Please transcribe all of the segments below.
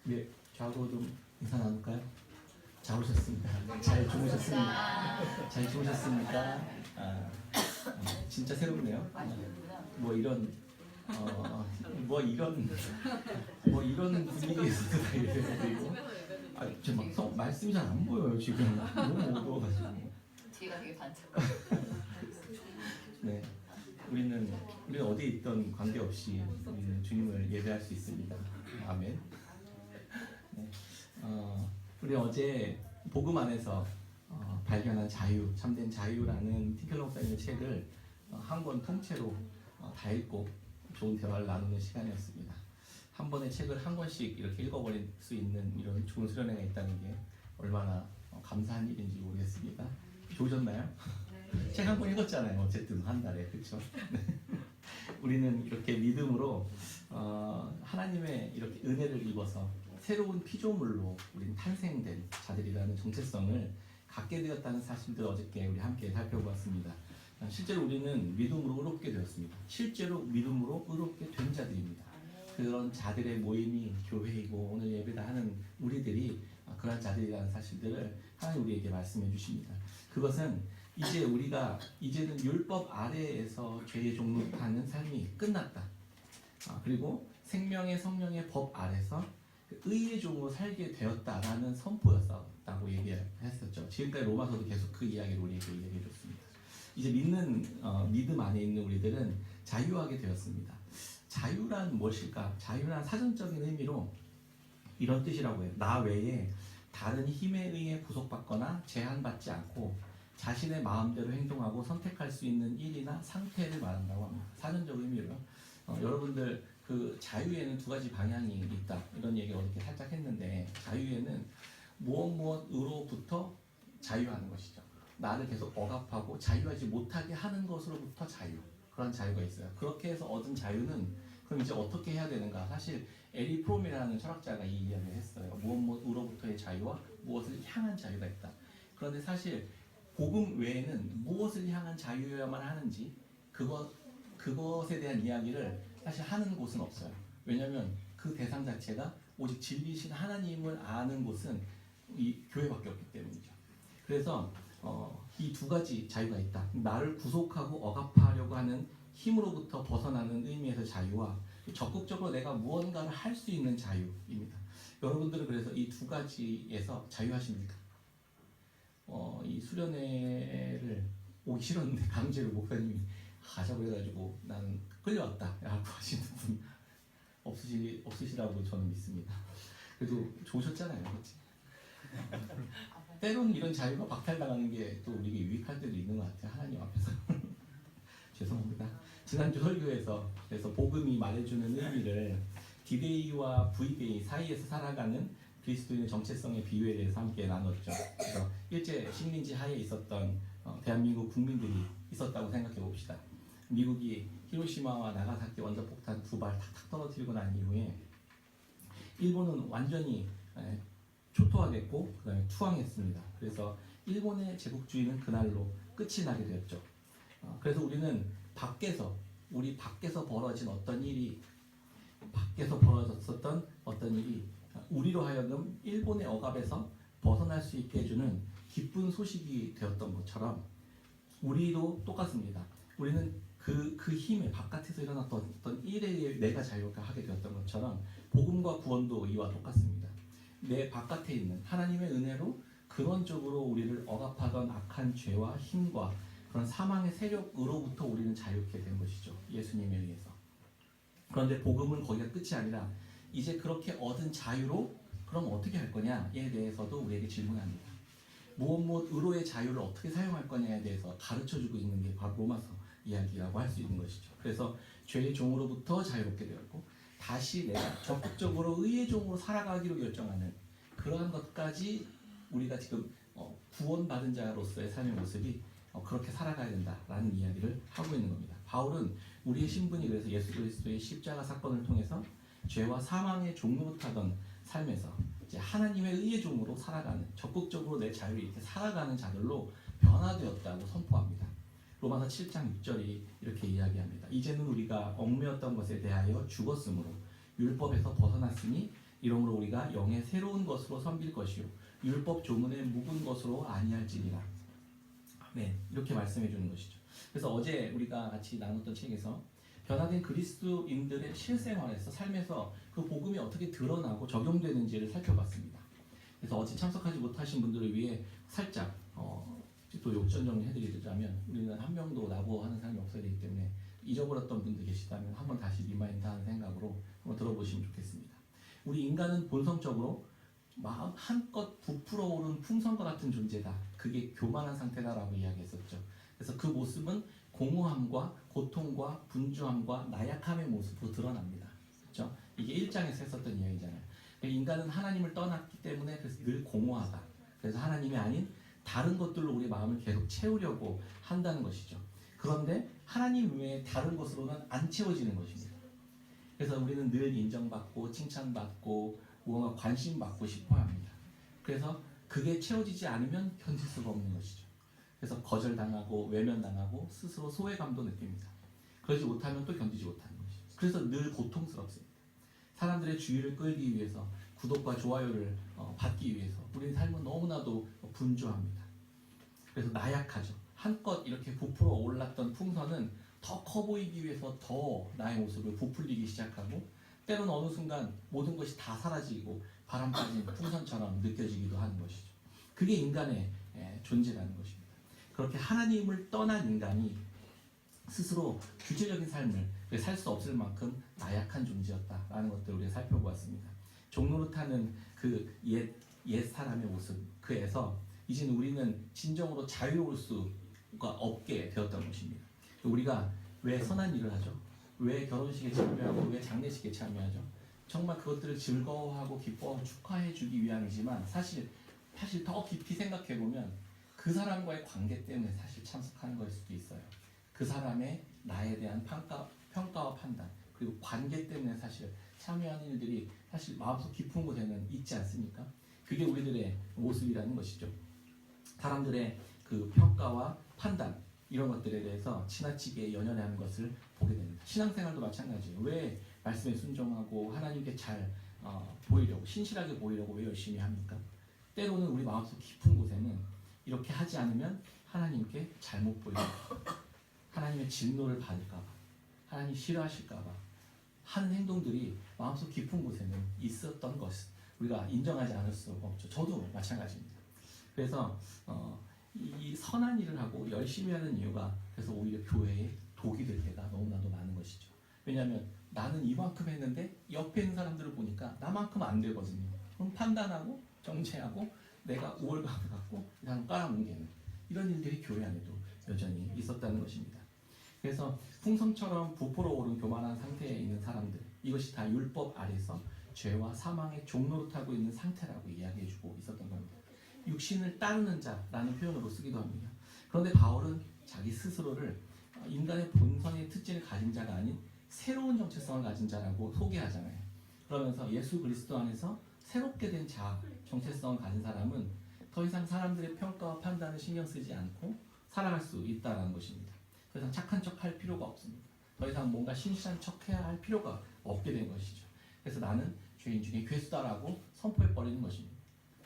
네, 저하고 좀 인사 나눌까요? 잘 오셨습니다. 잘 주무셨습니까? 잘 주무셨습니까? 진짜 새롭네요. 뭐 이런 뭐 이런 분위기에서도 다 이래야 되고, 지금 말씀이 잘 안 보여요 지금. 너무 어두워가지고. 뒤가 되게 반짝. 네, 우리는 어디에 있던 관계없이 우리는 주님을 예배할 수 있습니다. 아멘. 네, 우리 어제 복음 안에서 발견한 자유, 참된 자유라는 틴켈러 목사님의 책을 한 권 통째로 다 읽고 좋은 대화를 나누는 시간이었습니다. 한 번의 책을 한 권씩 이렇게 읽어버릴 수 있는 이런 좋은 수련회가 있다는 게 얼마나 감사한 일인지 모르겠습니다. 좋으셨나요? 네. 책 한 권 읽었잖아요. 어쨌든 한 달에, 그렇죠? 우리는 이렇게 믿음으로 하나님의 이렇게 은혜를 입어서 새로운 피조물로 우리는 탄생된 자들이라는 정체성을 갖게 되었다는 사실들 어저께 우리 함께 살펴보았습니다. 실제로 우리는 믿음으로 의롭게 되었습니다. 실제로 믿음으로 의롭게 된 자들입니다. 그런 자들의 모임이 교회이고 오늘 예배다 하는 우리들이 그런 자들이라는 사실들을 하나님 우리에게 말씀해 주십니다. 그것은 이제 우리가 이제는 율법 아래에서 죄의 종노릇하는 삶이 끝났다. 그리고 생명의 성령의 법 아래서 의의 종으로 살게 되었다라는 선포였다고 얘기했었죠. 지금까지 로마서도 계속 그 이야기를 우리에게 얘기해줬습니다. 이제 믿음 안에 있는 우리들은 자유하게 되었습니다. 자유란 무엇일까? 자유란 사전적인 의미로 이런 뜻이라고 해요. 나 외에 다른 힘에 의해 구속받거나 제한받지 않고 자신의 마음대로 행동하고 선택할 수 있는 일이나 상태를 말한다고 합니다. 사전적 의미로. 여러분들 그 자유에는 두 가지 방향이 있다 이런 얘기 어저께 살짝 했는데, 자유에는 무엇으로부터 자유하는 것이죠. 나를 계속 억압하고 자유하지 못하게 하는 것으로부터 자유, 그런 자유가 있어요. 그렇게 해서 얻은 자유는 그럼 이제 어떻게 해야 되는가? 사실 에리 프롬이라는 철학자가 이 이야기를 했어요. 무엇으로부터의 자유와 무엇을 향한 자유가 있다. 그런데 사실 복음 외에는 무엇을 향한 자유여야만 하는지 그것에 대한 이야기를 사실 하는 곳은 없어요. 왜냐하면 그 대상 자체가 오직 진리신 하나님을 아는 곳은 이 교회밖에 없기 때문이죠. 그래서 이 두 가지 자유가 있다. 나를 구속하고 억압하려고 하는 힘으로부터 벗어나는 의미에서 자유와 적극적으로 내가 무언가를 할 수 있는 자유입니다. 여러분들은 그래서 이 두 가지에서 자유하십니까? 이 수련회를 오기 싫었는데 강제로 목사님이 가자고 해가지고 나는 끌려왔다 라고 하시는 분 없으시라고 저는 믿습니다. 그래도 좋으셨잖아요, 그렇지? 때로는 이런 자유가 박탈당하는 게 또 우리에게 유익할 때도 있는 것 같아요, 하나님 앞에서. 죄송합니다. 지난주 설교에서 그래서 복음이 말해주는 의미를 D-Day와 V-Day 사이에서 살아가는 그리스도인의 정체성의 비유에 대해서 함께 나눴죠. 그래서 일제 식민지 하에 있었던 대한민국 국민들이 있었다고 생각해 봅시다. 미국이 히로시마와 나가사키 원자폭탄 두 발 탁탁 떨어뜨리고 난 이후에 일본은 완전히 초토화됐고 그 다음에 투항했습니다. 그래서 일본의 제국주의는 그날로 끝이 나게 되었죠. 그래서 우리는 우리 밖에서 벌어진 밖에서 벌어졌었던 어떤 일이 우리로 하여금 일본의 억압에서 벗어날 수 있게 해주는 기쁜 소식이 되었던 것처럼 우리도 똑같습니다. 우리는 그 힘에 바깥에서 일어났던 어떤 일에 의해 내가 자유하게 되었던 것처럼 복음과 구원도 이와 똑같습니다. 내 바깥에 있는 하나님의 은혜로 근원적으로 우리를 억압하던 악한 죄와 힘과 그런 사망의 세력으로부터 우리는 자유케 된 것이죠. 예수님에 의해서. 그런데 복음은 거기가 끝이 아니라 이제 그렇게 얻은 자유로 그럼 어떻게 할 거냐에 대해서도 우리에게 질문합니다. 무엇 의로의 자유를 어떻게 사용할 거냐에 대해서 가르쳐주고 있는 게 바로 로마서 이야기라고 할 수 있는 것이죠. 그래서 죄의 종으로부터 자유롭게 되었고 다시 내가 적극적으로 의의 종으로 살아가기로 결정하는 그러한 것까지 우리가 지금 구원받은 자로서의 삶의 모습이 그렇게 살아가야 된다라는 이야기를 하고 있는 겁니다. 바울은 우리의 신분이 그래서 예수 그리스도의 십자가 사건을 통해서 죄와 사망의 종노릇하던 삶에서 이제 하나님의 의의 종으로 살아가는, 적극적으로 내 자유를 이렇게 살아가는 자들로 변화되었다고 선포합니다. 로마서 7장 6절이 이렇게 이야기합니다. 이제는 우리가 얽매였던 것에 대하여 죽었으므로 율법에서 벗어났으니 이러므로 우리가 영의 새로운 것으로 섬길 것이요 율법 조문의 묵은 것으로 아니할지니라. 네, 이렇게 말씀해 주는 것이죠. 그래서 어제 우리가 같이 나눴던 책에서 변화된 그리스도인들의 실생활에서 삶에서 그 복음이 어떻게 드러나고 적용되는지를 살펴봤습니다. 그래서 어제 참석하지 못하신 분들을 위해 살짝 또 욕전 정리해드리자면 우리는 한 명도 나고 하는 사람이 없어야 되기 때문에 잊어버렸던 분들 계시다면 한번 다시 리마인드하는 생각으로 한번 들어보시면 좋겠습니다. 우리 인간은 본성적으로 마음 한껏 부풀어 오른 풍선과 같은 존재다. 그게 교만한 상태다라고 이야기했었죠. 그래서 그 모습은 공허함과 고통과 분주함과 나약함의 모습으로 드러납니다. 그렇죠? 이게 1장에서 했었던 이야기잖아요. 인간은 하나님을 떠났기 때문에 그래서 늘 공허하다. 그래서 하나님이 아닌 다른 것들로 우리 마음을 계속 채우려고 한다는 것이죠. 그런데 하나님 외에 다른 것으로는 안 채워지는 것입니다. 그래서 우리는 늘 인정받고 칭찬받고 무언가 관심받고 싶어 합니다. 그래서 그게 채워지지 않으면 견딜 수가 없는 것이죠. 그래서 거절당하고 외면당하고 스스로 소외감도 느낍니다. 그러지 못하면 또 견디지 못하는 것이죠. 그래서 늘 고통스럽습니다. 사람들의 주의를 끌기 위해서 구독과 좋아요를 받기 위해서 우리의 삶은 너무나도 분주합니다. 그래서 나약하죠. 한껏 이렇게 부풀어 올랐던 풍선은 더 커 보이기 위해서 더 나의 모습을 부풀리기 시작하고 때로는 어느 순간 모든 것이 다 사라지고 바람 빠진 풍선처럼 느껴지기도 하는 것이죠. 그게 인간의 존재라는 것입니다. 그렇게 하나님을 떠난 인간이 스스로 구체적인 삶을 살 수 없을 만큼 나약한 존재였다라는 것들을 우리가 살펴보았습니다. 종노릇하는 그 옛 사람의 모습, 그에서 이제는 우리는 진정으로 자유로울 수가 없게 되었던 것입니다. 우리가 왜 선한 일을 하죠? 왜 결혼식에 참여하고 왜 장례식에 참여하죠? 정말 그것들을 즐거워하고 기뻐하고 축하해주기 위함이지만 사실 더 깊이 생각해보면 그 사람과의 관계 때문에 사실 참석하는 거일 수도 있어요. 그 사람의 나에 대한 평가와 판단 그리고 관계 때문에 사실 참여하는 일들이 사실 마음속 깊은 곳에는 있지 않습니까? 그게 우리들의 모습이라는 것이죠. 사람들의 그 평가와 판단 이런 것들에 대해서 지나치게 연연해하는 것을 보게 됩니다. 신앙생활도 마찬가지예요. 왜 말씀에 순종하고 하나님께 잘 보이려고 신실하게 보이려고 왜 열심히 합니까? 때로는 우리 마음속 깊은 곳에는 이렇게 하지 않으면 하나님께 잘못 보일까 봐, 하나님의 진노를 받을까 봐, 하나님 싫어하실까 봐 하는 행동들이 마음속 깊은 곳에는 있었던 것을 우리가 인정하지 않을 수가 없죠. 저도 마찬가지입니다. 그래서 이 선한 일을 하고 열심히 하는 이유가 그래서 오히려 교회에 독이 될 때가 너무나도 많은 것이죠. 왜냐하면 나는 이만큼 했는데 옆에 있는 사람들을 보니까 나만큼 안 되거든요. 그럼 판단하고 정죄하고 내가 우월감을 갖고 이 사람 깔아뭉개는 이런 일들이 교회 안에도 여전히 있었다는 것입니다. 그래서 풍선처럼 부풀어 오른 교만한 상태에 있는 사람들, 이것이 다 율법 아래서 죄와 사망의 종노릇하고 있는 상태라고 이야기해주고 있었던 겁니다. 육신을 따르는 자라는 표현으로 쓰기도 합니다. 그런데 바울은 자기 스스로를 인간의 본성의 특징을 가진 자가 아닌 새로운 정체성을 가진 자라고 소개하잖아요. 그러면서 예수 그리스도 안에서 새롭게 된 자, 정체성을 가진 사람은 더 이상 사람들의 평가와 판단을 신경 쓰지 않고 살아갈 수 있다는 것입니다. 더 이상 착한 척 할 필요가 없습니다. 더 이상 뭔가 신실한 척 해야 할 필요가 없게 된 것이죠. 그래서 나는 죄인 중에 괴수다라고 선포해버리는 것입니다.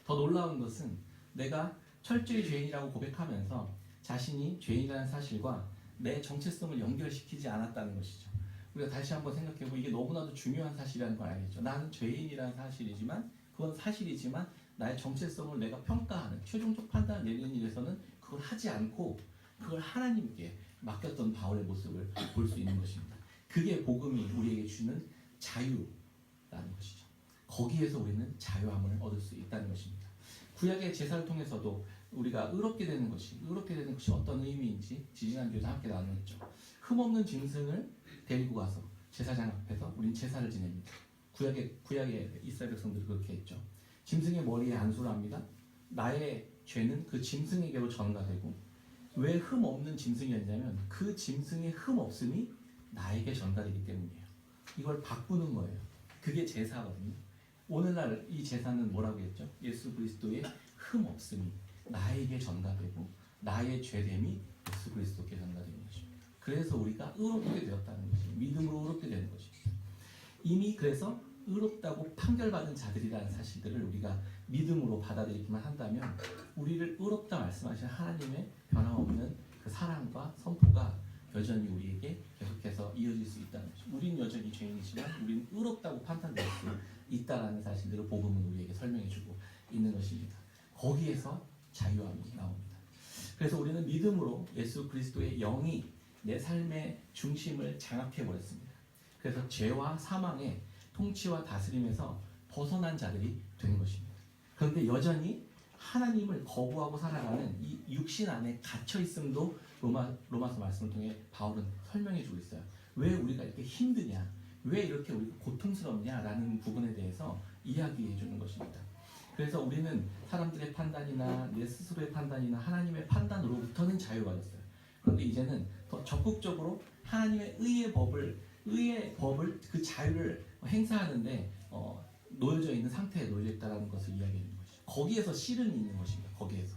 더 놀라운 것은 내가 철저히 죄인이라고 고백하면서 자신이 죄인이라는 사실과 내 정체성을 연결시키지 않았다는 것이죠. 우리가 다시 한번 생각해보면 이게 너무나도 중요한 사실이라는 걸 알겠죠. 나는 죄인이라는 사실이지만 그건 사실이지만 나의 정체성을 내가 평가하는 최종적 판단을 내리는 일에서는 그걸 하지 않고 그걸 하나님께 맡겼던 바울의 모습을 볼 수 있는 것입니다. 그게 복음이 우리에게 주는 자유라는 것이죠. 거기에서 우리는 자유함을 얻을 수 있다는 것입니다. 구약의 제사를 통해서도 우리가 의롭게 되는 것이 어떤 의미인지 지지난주에도 함께 나눴죠. 흠없는 짐승을 데리고 가서 제사장 앞에서 우린 제사를 지냅니다. 구약의 이스라엘 백성들이 그렇게 했죠. 짐승의 머리에 안수를 합니다. 나의 죄는 그 짐승에게로 전가되고 왜 흠없는 짐승이었냐면 그 짐승의 흠없음이 나에게 전가되기 때문이에요. 이걸 바꾸는 거예요. 그게 제사거든요. 오늘날 이 제사는 뭐라고 했죠? 예수 그리스도의 흠없음이 나에게 전가되고 나의 죄됨이 예수 그리스도께 전가되는 것입니다. 그래서 우리가 의롭게 되었다는 것입니다. 믿음으로 의롭게 되는 것입니다. 이미 그래서 의롭다고 판결받은 자들이라는 사실들을 우리가 믿음으로 받아들이기만 한다면 우리를 의롭다 말씀하신 하나님의 변함없는 그 사랑과 선포가 여전히 우리에게 계속해서 이어질 수 있다는 거죠. 우린 여전히 죄인이지만 우린 의롭다고 판단될 수 있다라는 사실들을 복음은 우리에게 설명해주고 있는 것입니다. 거기에서 자유함이 나옵니다. 그래서 우리는 믿음으로 예수 그리스도의 영이 내 삶의 중심을 장악해버렸습니다. 그래서 죄와 사망의 통치와 다스림에서 벗어난 자들이 되는 것입니다. 그런데 여전히 하나님을 거부하고 살아가는 이 육신 안에 갇혀 있음도 로마서 말씀을 통해 바울은 설명해주고 있어요. 왜 우리가 이렇게 힘드냐, 왜 이렇게 우리가 고통스럽냐라는 부분에 대해서 이야기해주는 것입니다. 그래서 우리는 사람들의 판단이나 내 스스로의 판단이나 하나님의 판단으로부터는 자유받았어요. 그런데 이제는 더 적극적으로 하나님의 의의 법을 그 자유를 행사하는데 놓여져 있는 상태에 놓여 있다는 것을 이야기하는 것이죠. 거기에서 실은이 있는 것입니다. 거기에서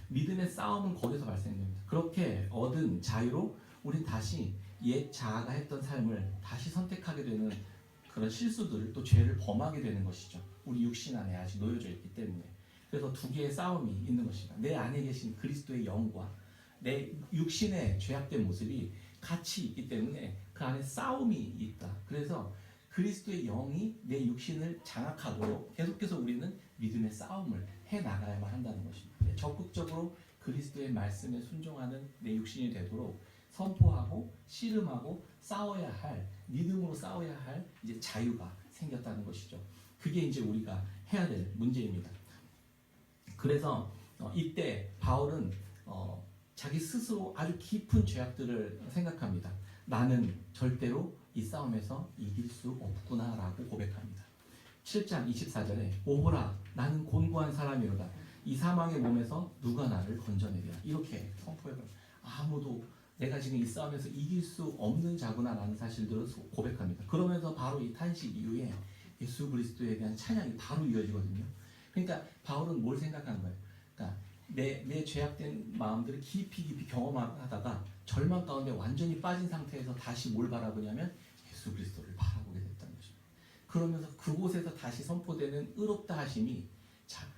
믿음의 싸움은 거기서 발생됩니다. 그렇게 얻은 자유로 우린 다시 옛 자아가 했던 삶을 다시 선택하게 되는 그런 실수들을 또 죄를 범하게 되는 것이죠. 우리 육신 안에 아직 놓여져 있기 때문에. 그래서 두 개의 싸움이 있는 것입니다. 내 안에 계신 그리스도의 영과 내 육신의 죄악된 모습이 같이 있기 때문에 그 안에 싸움이 있다. 그래서 그리스도의 영이 내 육신을 장악하도록 계속해서 우리는 믿음의 싸움을 해나가야만 한다는 것입니다. 적극적으로 그리스도의 말씀에 순종하는 내 육신이 되도록 선포하고 씨름하고 싸워야 할, 믿음으로 싸워야 할 이제 자유가 생겼다는 것이죠. 그게 이제 우리가 해야 될 문제입니다. 그래서 이때 바울은 자기 스스로 아주 깊은 죄악들을 생각합니다. 나는 절대로 이 싸움에서 이길 수 없구나 라고 고백합니다. 7장 24절에 오호라 나는 곤고한 사람이로다 이 사망의 몸에서 누가 나를 건져내랴 이렇게 선포해요. 아무도 내가 지금 이 싸움에서 이길 수 없는 자구나 라는 사실들을 고백합니다. 그러면서 바로 이 탄식 이후에 예수 그리스도에 대한 찬양이 바로 이어지거든요. 그러니까 바울은 뭘 생각하는 거예요? 그러니까 내 죄악된 마음들을 깊이 경험하다가 절망 가운데 완전히 빠진 상태에서 다시 뭘 바라보냐면 예수 그리스도를 바라보게 됐다는 것입니다. 그러면서 그곳에서 다시 선포되는 의롭다 하심이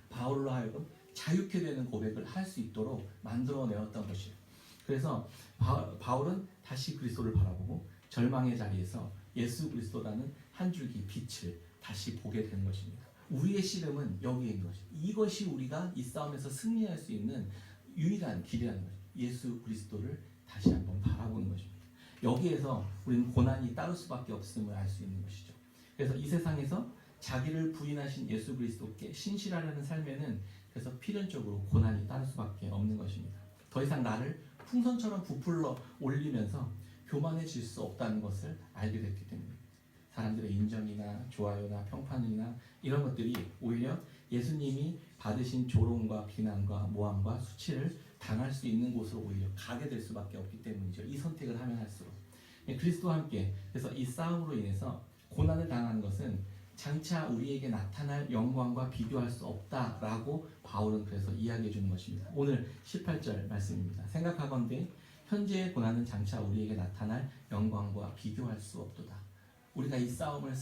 바울로 하여금 자유케 되는 고백을 할 수 있도록 만들어내었던 것이에요. 그래서 바울은 다시 그리스도를 바라보고 절망의 자리에서 예수 그리스도라는 한 줄기 빛을 다시 보게 되는 것입니다. 우리의 씨름은 여기에 있는 것입니다. 이것이 우리가 이 싸움에서 승리할 수 있는 유일한 길이라는 것입니다. 예수 그리스도를 다시 한번 바라보는 것입니다. 여기에서 우리는 고난이 따를 수밖에 없음을 알 수 있는 것이죠. 그래서 이 세상에서 자기를 부인하신 예수 그리스도께 신실하려는 삶에는 그래서 필연적으로 고난이 따를 수밖에 없는 것입니다. 더 이상 나를 풍선처럼 부풀러 올리면서 교만해질 수 없다는 것을 알게 됐기 때문입니다. 사람들의 인정이나 좋아요나 평판이나 이런 것들이 오히려 예수님이 받으신 조롱과 비난과 모함과 수치를 당할 수 있는 곳으로 오히려 가게 될 수밖에 없기 때문이죠. 이 선택을 하면 할수록 그리스도와 함께 그래서 이 싸움으로 인해서 고난을 당하는 것은 장차 우리에게 나타날 영광과 비교할 수 없다라고 바울은 그래서 이야기해 주는 것입니다. 오늘 18절 말씀입니다. 생각하건대 현재의 고난은 장차 우리에게 나타날 영광과 비교할 수 없도다. 우리가 이 싸움을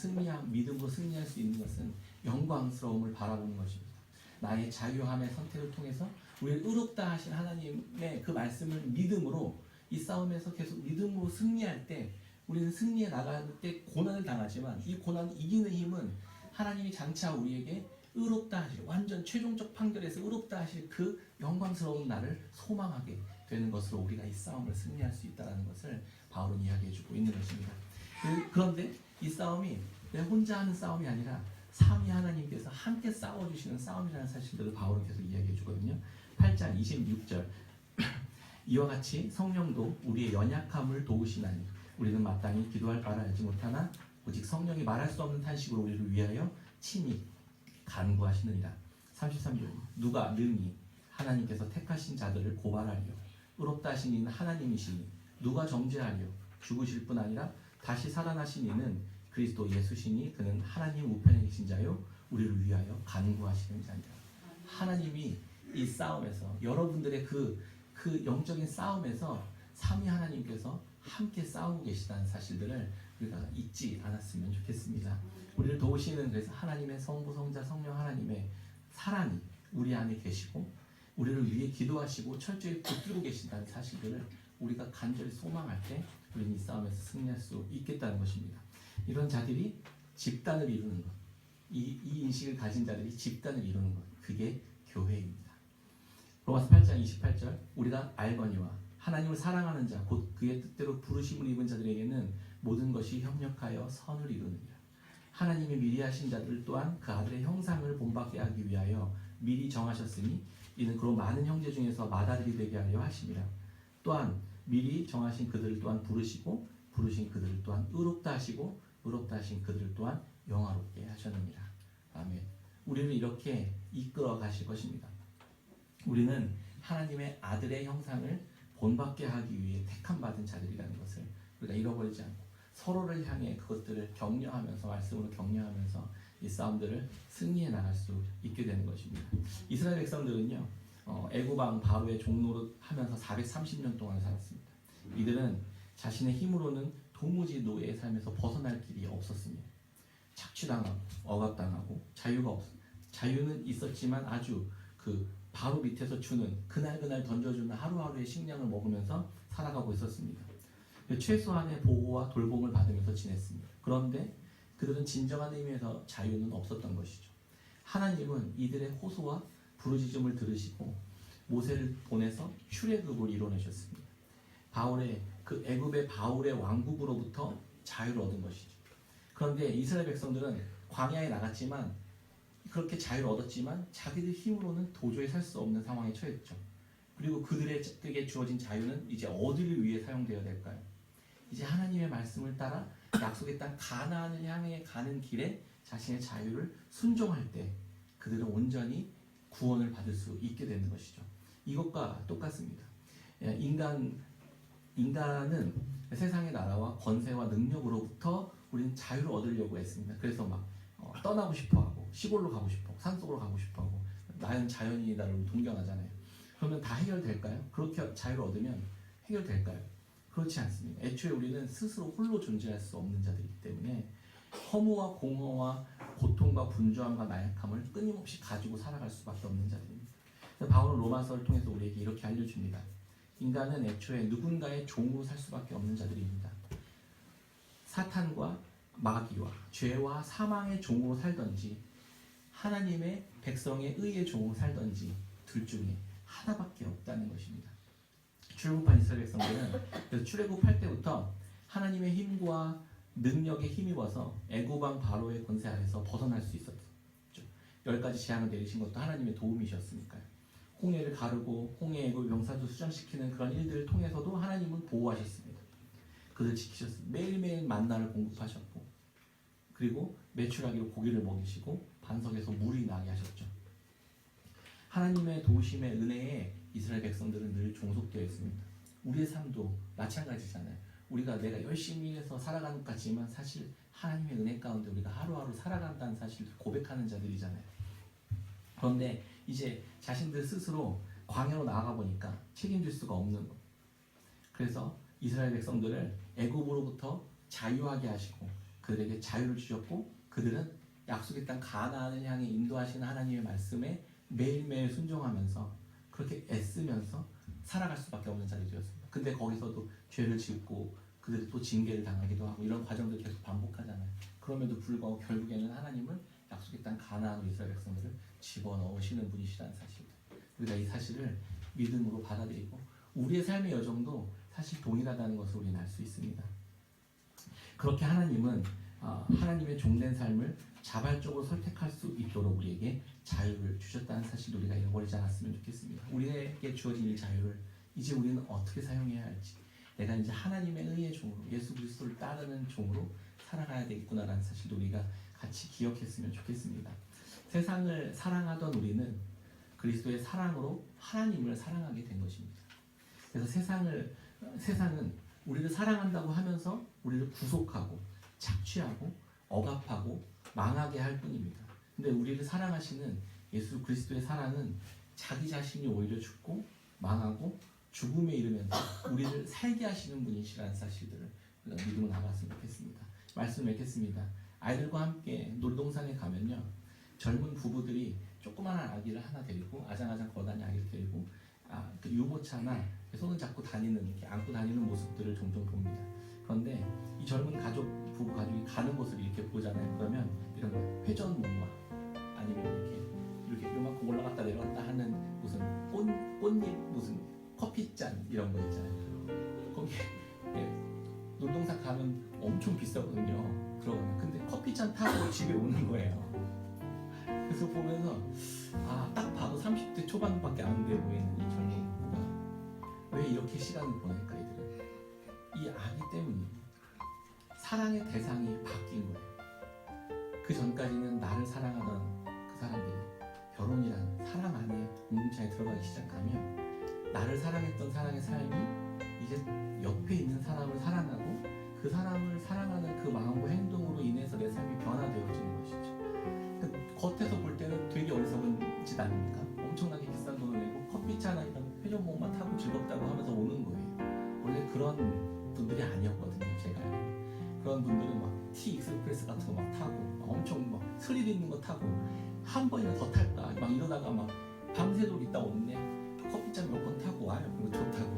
믿음으로 승리할 수 있는 것은 영광스러움을 바라보는 것입니다. 나의 자유함의 선택을 통해서 우리를 의롭다 하신 하나님의 그 말씀을 믿음으로 이 싸움에서 계속 믿음으로 승리할 때 우리는 승리해 나갈 때 고난을 당하지만 이 고난을 이기는 힘은 하나님이 장차 우리에게 의롭다 하실 완전 최종적 판결에서 의롭다 하실 그 영광스러운 날을 소망하게 되는 것으로 우리가 이 싸움을 승리할 수 있다는 것을 바울은 이야기해주고 있는 것입니다. 그런데 이 싸움이 내 혼자 하는 싸움이 아니라 삼위 하나님께서 함께 싸워주시는 싸움이라는 사실들을 바울은 계속 이야기해주거든요. 8장 26절 이와 같이 성령도 우리의 연약함을 도우시나니 우리는 마땅히 기도할 바를 알지 못하나 오직 성령이 말할 수 없는 탄식으로 우리를 위하여 친히 간구하시느니라. 33절 누가 능히 하나님께서 택하신 자들을 고발하리요 의롭다 하신 이는 하나님이시니 누가 정죄하리요 죽으실 뿐 아니라 다시 살아나신 이는 그리스도 예수시니 그는 하나님 우편에 계신 자요 우리를 위하여 간구하시는 자니라. 하나님이 이 싸움에서 여러분들의 그 영적인 싸움에서 삼위 하나님께서 함께 싸우고 계시다는 사실들을 우리가 잊지 않았으면 좋겠습니다. 우리를 도우시는 그래서 하나님의 성부, 성자, 성령 하나님의 사랑이 우리 안에 계시고 우리를 위해 기도하시고 철저히 붙들고 계신다는 사실들을 우리가 간절히 소망할 때 우리는 이 싸움에서 승리할 수 있겠다는 것입니다. 이런 자들이 집단을 이루는 것, 이 인식을 가진 자들이 집단을 이루는 것, 그게 교회입니다. 로마서 8장 28절 우리가 알거니와 하나님을 사랑하는 자 곧 그의 뜻대로 부르심을 입은 자들에게는 모든 것이 협력하여 선을 이루느니라. 하나님이 미리 하신 자들 또한 그 아들의 형상을 본받게 하기 위하여 미리 정하셨으니 이는 그로 많은 형제 중에서 맏아들이 되게 하려 하심이라. 또한 미리 정하신 그들을 또한 부르시고 부르신 그들을 또한 의롭다 하시고 의롭다 하신 그들을 또한 영화롭게 하셨느니라. 아멘. 우리를 이렇게 이끌어 가실 것입니다. 우리는 하나님의 아들의 형상을 본받게 하기 위해 택함받은 자들이라는 것을 우리가 잃어버리지 않고 서로를 향해 그것들을 격려하면서 말씀으로 격려하면서 이 싸움들을 승리해 나갈 수 있게 되는 것입니다. 이스라엘 백성들은요 애굽 왕 바로의 종노릇 하면서 430년 동안 살았습니다. 이들은 자신의 힘으로는 도무지 노예의 삶에서 벗어날 길이 없었습니다. 착취당하고 억압당하고 자유는 있었지만 아주 그 바로 밑에서 주는 그날 던져주는 하루하루의 식량을 먹으면서 살아가고 있었습니다. 최소한의 보호와 돌봄을 받으면서 지냈습니다. 그런데 그들은 진정한 의미에서 자유는 없었던 것이죠. 하나님은 이들의 호소와 부르짖음을 들으시고 모세를 보내서 출애굽을 이뤄내셨습니다. 그 애굽의 바울의 왕국으로부터 자유를 얻은 것이죠. 그런데 이스라엘 백성들은 광야에 나갔지만 그렇게 자유를 얻었지만 자기들 힘으로는 도저히 살 수 없는 상황에 처했죠. 그리고 그들에게 주어진 자유는 이제 어디를 위해 사용되어야 될까요? 이제 하나님의 말씀을 따라 약속의 땅 가나안을 향해 가는 길에 자신의 자유를 순종할 때 그들은 온전히 구원을 받을 수 있게 되는 것이죠. 이것과 똑같습니다. 인간은 세상의 나라와 권세와 능력으로부터 우리는 자유를 얻으려고 했습니다. 그래서 막 떠나고 싶어하고 시골로 가고 싶어, 산속으로 가고 싶어하고 나는 자연인이다라고 동경하잖아요. 그러면 다 해결될까요? 그렇게 자유를 얻으면 해결될까요? 그렇지 않습니다. 애초에 우리는 스스로 홀로 존재할 수 없는 자들이기 때문에 허무와 공허와 고통과 분주함과 나약함을 끊임없이 가지고 살아갈 수밖에 없는 자들입니다. 바울은 로마서를 통해서 우리에게 이렇게 알려줍니다. 인간은 애초에 누군가의 종으로 살 수밖에 없는 자들입니다. 사탄과 마귀와 죄와 사망의 종으로 살던지 하나님의 백성의 의의 종으로 살던지 둘 중에 하나밖에 없다는 것입니다. 출애굽한 이스라엘 백성들은 그래서 출애굽할 때부터 하나님의 힘과 능력에 힘입어서 애굽 왕 바로의 권세 아래서 벗어날 수 있었죠. 10가지 재앙을 내리신 것도 하나님의 도움이셨으니까요. 홍해를 가르고 홍해 애굽 명사도 수장시키는 그런 일들을 통해서도 하나님은 보호하셨습니다. 그들 지키셨습니다. 매일매일 만나를 공급하셨고 그리고 메추라기로 고기를 먹이시고 반석에서 물이 나게 하셨죠. 하나님의 도우심의 은혜에 이스라엘 백성들은 늘 종속되어 있습니다. 우리의 삶도 마찬가지잖아요. 내가 열심히 해서 살아가는 것 같지만 사실 하나님의 은혜 가운데 우리가 하루하루 살아간다는 사실을 고백하는 자들이잖아요. 그런데 이제 자신들 스스로 광야로 나아가 보니까 책임질 수가 없는 것. 그래서 이스라엘 백성들을 애굽으로부터 자유하게 하시고 그들에게 자유를 주셨고 그들은 약속의 땅 가나안을 향해 인도하시는 하나님의 말씀에 매일매일 순종하면서 그렇게 애쓰면서 살아갈 수밖에 없는 자들이 되었습니다. 근데 거기서도 죄를 짓고 그들이 또 징계를 당하기도 하고 이런 과정들을 계속 반복하잖아요. 그럼에도 불구하고 결국에는 하나님은 약속의 땅 가나안으로 이스라엘 백성들을 집어넣으시는 분이시라는 사실. 우리가 이 사실을 믿음으로 받아들이고 우리의 삶의 여정도 사실 동일하다는 것을 우리는 알 수 있습니다. 그렇게 하나님은 하나님의 종된 삶을 자발적으로 선택할 수 있도록 우리에게 자유를 주셨다는 사실을 우리가 잃어버리지 않았으면 좋겠습니다. 우리에게 주어진 이 자유를 이제 우리는 어떻게 사용해야 할지 내가 이제 하나님의 의의 종으로 예수 그리스도를 따르는 종으로 살아가야 되겠구나라는 사실도 우리가 같이 기억했으면 좋겠습니다. 세상을 사랑하던 우리는 그리스도의 사랑으로 하나님을 사랑하게 된 것입니다. 그래서 세상은 우리를 사랑한다고 하면서 우리를 구속하고 착취하고 억압하고 망하게 할 뿐입니다. 근데 우리를 사랑하시는 예수 그리스도의 사랑은 자기 자신이 오히려 죽고 망하고 죽음에 이르면서 우리를 살게 하시는 분이시라는 사실들을 우리가 믿음으로 나갔으면 좋겠습니다. 말씀 맺겠습니다. 아이들과 함께 놀이동산에 가면요, 젊은 부부들이 조그마한 아기를 하나 데리고 아장아장 걸어다니는 아기를 데리고 그 유모차나 손을 잡고 다니는, 이렇게 안고 다니는 모습들을 종종 봅니다. 그런데 이 젊은 부부 가족이 가는 모습을 이렇게 보잖아요. 그러면 이런 거 회전목마, 아니면 이렇게 요만큼 올라갔다 내려갔다 하는 무슨 꽃잎 무슨 커피잔 이런 거 있잖아요. 거기 놀동산 가면 엄청 비싸거든요. 들어가면. 근데 커피잔 타고 집에 오는 거예요. 그래서 보면서 딱 봐도 30대 초반밖에 안 돼 보이는 이 젊은 부부가 왜 이렇게 시간을 보낼까? 이들은 이 아기 때문이에요. 사랑의 대상이 바뀐 거예요. 그 전까지는 나를 사랑하던 그 사람들이 결혼이란 사랑 안에 공동체에 들어가기 시작하면 나를 사랑했던 사랑의 삶이 이제 옆에 있는 사람을 사랑하고 그 사람을 사랑하는 그 마음과 행동으로 인해서 내 삶이 변화되어지는 것이죠. 겉에서 볼 때는 되게 어리석은 짓 아닙니까? 엄청나게 비싼 돈을 내고 커피차나 이런 회전목마 타고 즐겁다고 하면서 오는 거예요. 원래 그런 분들이 아니었거든요. 제가 그런 분들은 막 티 익스프레스 같은 거 막 타고 막 엄청 막 스릴 있는 거 타고 한 번이나 더 탈까 막 이러다가 막 밤새도록 있다 오는데 커피잔 몇 번 타고 와요. 그리고 좋다고.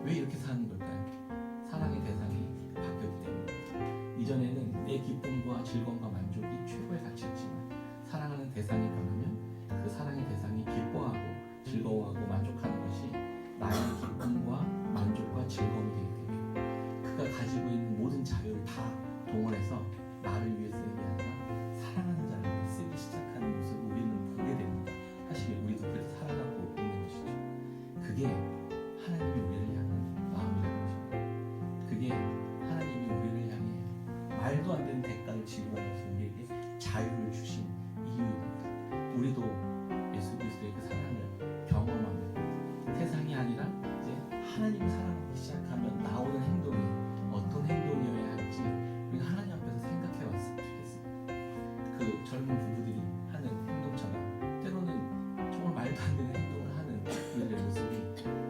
왜 이렇게 사는 걸까요? 사랑의 대상이 바뀌었기 때문에. 이전에는 내 기쁨과 즐거움과 만족이 최고의 가치였지만 사랑하는 대상이 변하면 그 사랑의 대상이 기뻐하고 즐거워하고 만족하는 것이 나의 기쁨과 만족과 즐거움이 되기 때문에 그가 가지고 있는 모든 자유를 다 동원해서 나를 위해 쓰는 게 아니라 사랑하는 자를 위해 쓰기 시작하는 모습을 우리는 보게 됩니다. 사실 우리도 그렇게 살아가고 있는 것이죠. 그게 하나님이 우리를 향한 마음이라는 것입니다. 그게 하나님이 우리를 향해 말도 안 되는 대가를 지불하셔서 우리에게 자유를 주신 이유입니다. 우리도 예수 그리스도의 그 사랑을 경험하며 세상이 아니라 이제 하나님을 사랑하기 시작하면 나오는 행동이 어떤 행동이어야 할지 우리가 하나님 앞에서 생각해 봤으면 좋겠습니다. 그 젊은 부부들이 하는 행동처럼 때로는 정말 말도 안 되는 행동을 하는 그들의 모습이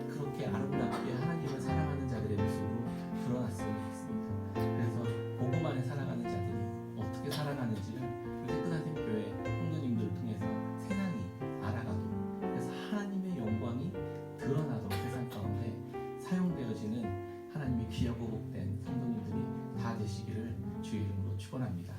그렇게 아름답게 하나님을 사랑하는 자들의 모습으로 드러났으면 좋겠습니다. 그래서 복음 안에 살아가는 자들이 어떻게 살아가는지를 깨끗한 교회 성도님들을 통해서 세상이 알아가도록, 그래서 하나님의 영광이 드러나도록 세상 가운데 사용되어지는 하나님의 귀하고 복된 성도님들이 다 되시기를 주의 이름으로 축원합니다.